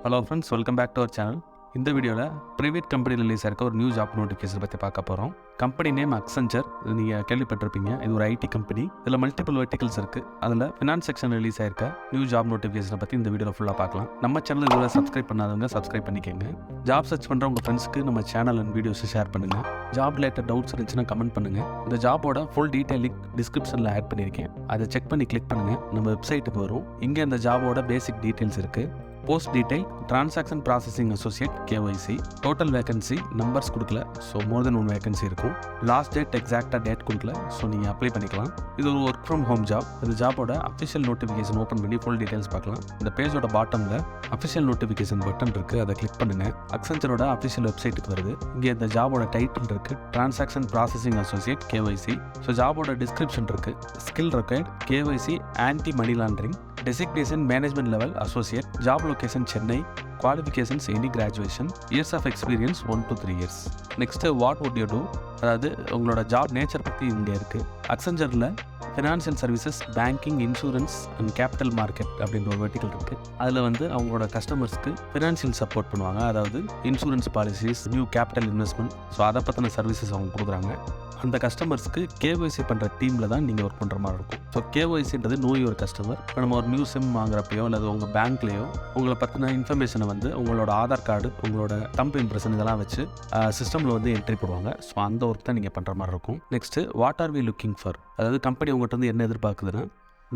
Hello friends, welcome back to our channel. இந்த வீடியோவில் private company release இருக்க ஒரு நியூ ஜாப் நோட்டிஃபிகேஷன் பற்றி பார்க்க போகிறோம். Company name Accenture. இது நீங்கள் கேள்விப்பட்டிருப்பீங்க. இது ஒரு ஐடி கம்பெனி. இதில் மல்டிபிள் வெர்டிகல்ஸ் இருக்குது. அதில் ஃபினான்ஸ் செக்ஷன் ரிலீஸ் ஆயிருக்க நியூ ஜாப் நோட்டிஃபிகேஷனை பற்றி இந்த வீடியோவில் ஃபுல்லாக பார்க்கலாம். நம்ம சேனல் இதில் சப்ஸ்கிரைப் பண்ணாதவங்க சப்ஸ்கிரைப் பண்ணிக்கோங்க. ஜாப் சர்ச் பண்ணுற உங்கள் ஃப்ரெண்ட்ஸ்க்கு நம்ம சேனல் அண்ட் வீடியோஸை ஷேர் பண்ணுங்கள். ஜாப் ரிலேட்டட் டவுட்ஸ் இருந்துச்சுன்னா கமெண்ட் பண்ணுங்கள். இந்த ஜாபோட ஃபுல் டீட்டெயில் லிங்க் டிஸ்கிரிப்ஷனில் ஆட் பண்ணியிருக்கேன். அதை செக் பண்ணி கிளிக் பண்ணுங்கள். நம்ம வெப்சைட்டுக்கு வரும். இங்கே இந்த ஜாபோட பேசிக் டீட்டெயில்ஸ் இருக்குது. Post detail transaction processing associate KYC. Total vacancy numbers கொடுக்கல, ஸோ மோர் தென் 1 வேகன்சி இருக்கும். லாஸ்ட் டேட் எக்ஸாக்டாக டேட் கொடுக்கல, ஸோ நீங்கள் அப்ளை பண்ணிக்கலாம். இது ஒரு ஒர்க் ஃப்ரம் ஹோம் ஜாப். இந்த ஜாபோட அஃபிஷியல் நோட்டிஃபிகேஷன் ஓப்பன் பண்ணி ஃபுல் டீடைல்ஸ் பார்க்கலாம். இந்த பேஜோட பாட்டமில் அஃபிஷியல் நோட்டிஃபிகேஷன் பட்டன் இருக்குது, அதை கிளிக் பண்ணுங்கள். அக்சென்ச்சரோட அஃபிஷியல் வெப்சைட்டுக்கு வருது. இங்கே இந்த ஜாபோட டைட்டில் இருக்குது, transaction processing associate KYC. So ஜாபோட டிஸ்கிரிப்ஷன் இருக்குது. Skill required KYC anti money laundering. Designation Management Level Associate. Job location Chennai. Qualifications any graduation. Years of experience 1 to 3 years. Next, what would you do? அதாவது உங்களோட job nature பற்றி இங்கே இருக்குது. அக்சென்ச்சரில் financial services, banking, insurance and capital market அப்படின்ற ஒரு vertical இருக்குது. அதில் வந்து அவங்களோட கஸ்டமர்ஸ்க்கு ஃபினான்ஷியல் சப்போர்ட் பண்ணுவாங்க. அதாவது insurance policies, new capital investment, so அதை பற்றின சர்வீசஸ் அவங்க கொடுக்குறாங்க. அந்த கஸ்டமர்ஸ்க்கு கேஒய்சி பண்ணுற டீமில் தான் நீங்கள் ஒர்க் பண்ணுற மாதிரி இருக்கும். ஸோ கேஒய்சின்றது நோ யுவர் கஸ்டமர். இப்போ நம்ம ஒரு நியூ சிம் வாங்குறப்பையோ அல்லது உங்கள் பேங்க்லேயோ உங்களை பற்றின இன்ஃபர்மேஷனை வந்து உங்களோட ஆதார் கார்டு, உங்களோட தம்ப் இம்ப்ரெஷன் இதெல்லாம் வச்சு சிஸ்டமில் வந்து என்ட்ரி போடுவாங்க. ஸோ அந்த ஒர்க் தான் நீங்கள் பண்ணுற மாதிரி இருக்கும். Next, what are we looking for? அதாவது கம்பெனி உங்கள்கிட்ட வந்து என்ன எதிர்பார்க்குதுன்னா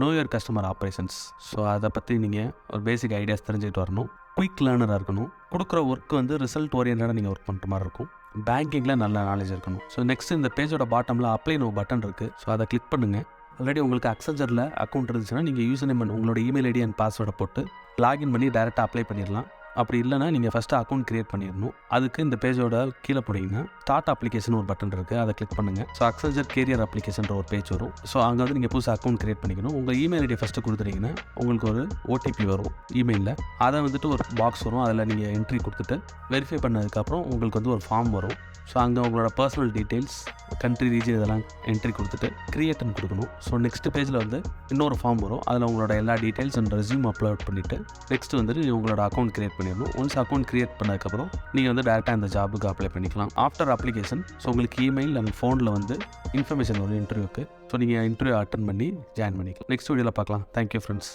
know your customer operations. So அதை பற்றி நீங்கள் ஒரு பேசிக் ஐடியாஸ் தெரிஞ்சுக்கிட்டு வரணும். குயிக் லேர்னராக இருக்கணும். கொடுக்குற ஒர்க் வந்து ரிசல்ட் ஓரியன்டாக நீங்கள் ஒர்க் பண்ணுற மாதிரி இருக்கும். பேங்கிங்கில் நல்ல நாலேஜ் இருக்கணும். ஸோ நெக்ஸ்ட், இந்த பேஜோட பாட்டமில் அப்ளை நோ பட்டன் இருக்குது. ஸோ அதை கிளிக் பண்ணுங்கள். ஆல்ரெடி உங்களுக்கு அக்சென்ச்சரில் அக்கௌண்ட் இருந்துச்சுன்னா நீங்கள் யூசர் நேம் உங்களோட இமெயில் ஐடி அண்ட் பாஸ்வேர்டை போட்டு லாகின் பண்ணி டேரெக்டாக அப்ளை பண்ணிடலாம். அப்படி இல்லைனா நீங்கள் ஃபஸ்ட்டு அக்கௌண்ட் க்ரியேட் பண்ணிடணும். அதுக்கு இந்த பேஜோட கீழே போனீங்கன்னா ஸ்டார்ட் அப்ளிகேஷன் ஒரு பட்டன் இருக்குது, அதை கிளிக் பண்ணுங்கள். ஸோ அக்சென்ச்சர் கேரியர் அப்ளிகேஷன்ற ஒரு பேஜ் வரும். ஸோ அங்கே வந்து நீங்கள் புதுசாக அக்கௌண்ட் க்ரியேட் பண்ணிக்கணும். உங்கள் இமெயில் ஐடி ஃபஸ்ட்டு கொடுத்துட்டீங்கன்னா உங்களுக்கு ஒரு ஓடிபி வரும் இமெயிலில். அதை வந்துட்டு ஒரு பாக்ஸ் வரும். அதில் நீங்கள் என்ட்ரி கொடுத்துட்டு வெரிஃபை பண்ணதுக்கப்புறம் உங்களுக்கு வந்து ஒரு ஃபார்ம் வரும். ஸோ அங்கே உங்களோட பர்சனல் டீட்டெயில்ஸ், கண்ட்ரி, ரீஜன் இதெல்லாம் என்ட்ரி கொடுத்துட்டு கிரியேட்னு கொடுக்கணும். ஸோ நெக்ஸ்ட் பேஜில் வந்து இன்னொரு ஃபார்ம் வரும். அதில் உங்களோட எல்லா டீட்டெயில்ஸ் அண்ட் ரெஸ்யூம் அப்லோட் பண்ணிவிட்டு நெக்ஸ்ட் வந்துட்டு உங்களோட அக்கௌண்ட் கிரியேட் பண்ணிடணும். ஒன்ஸ் அக்கௌண்ட் கிரியேட் பண்ணதுக்கப்புறம் நீங்கள் வந்து டேரெக்டாக இந்த ஜாபுக்கு அப்ளை பண்ணிக்கலாம். ஆஃப்டர் அப்ளிகேஷன் ஸோ உங்களுக்கு இமெயில் அண்ட் ஃபோனில் வந்து இன்ஃபர்மேஷன் வரும் இன்டர்வியூக்கு. ஸோ நீங்கள் இன்டர்வியூ அட்டன் பண்ணி ஜாயின் பண்ணிக்கலாம். நெக்ஸ்ட் வீடியோவில் பார்க்கலாம். Thank you friends.